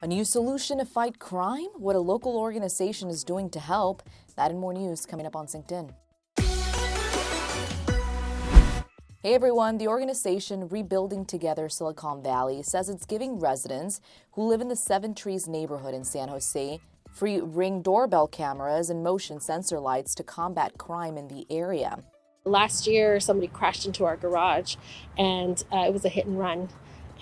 A new solution to fight crime? What a local organization is doing to help. That and more news coming up on Synced In. Hey everyone, the organization Rebuilding Together Silicon Valley says it's giving residents who live in the Seven Trees neighborhood in San Jose free Ring doorbell cameras and motion sensor lights to combat crime in the area. Last year, somebody crashed into our garage and it was a hit and run.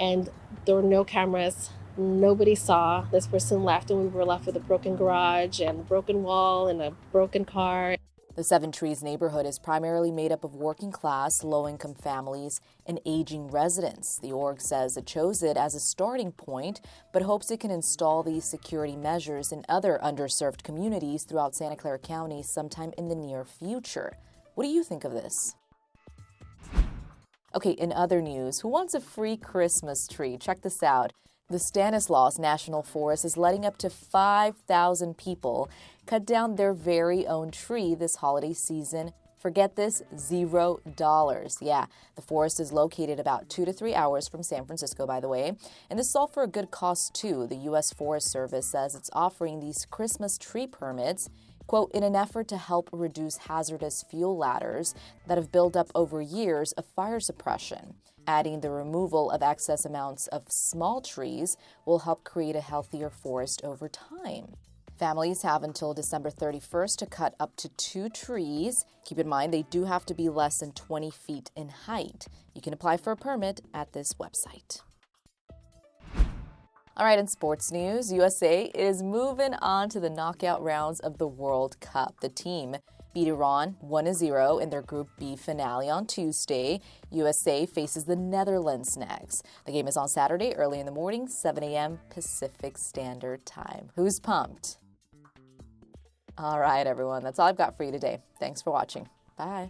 And there were no cameras. Nobody saw. This person left and we were left with a broken garage and a broken wall and a broken car. The Seven Trees neighborhood is primarily made up of working-class, low-income families and aging residents. The org says it chose it as a starting point, but hopes it can install these security measures in other underserved communities throughout Santa Clara County sometime in the near future. What do you think of this? Okay, in other news, who wants a free Christmas tree? Check this out. The Stanislaus National Forest is letting up to 5,000 people cut down their very own tree this holiday season. Forget this, $0. Yeah, the forest is located about 2 to 3 hours from San Francisco, by the way. And this is all for a good cause, too. The U.S. Forest Service says it's offering these Christmas tree permits, quote, in an effort to help reduce hazardous fuel ladders that have built up over years of fire suppression. Adding the removal of excess amounts of small trees will help create a healthier forest over time. Families have until December 31st to cut up to 2 trees. Keep in mind, they do have to be less than 20 feet in height. You can apply for a permit at this website. All right, in sports news, USA is moving on to the knockout rounds of the World Cup. The team beat Iran 1-0 in their Group B finale on Tuesday. USA faces the Netherlands next. The game is on Saturday early in the morning, 7 a.m. Pacific Standard Time. Who's pumped? All right, everyone, that's all I've got for you today. Thanks for watching. Bye.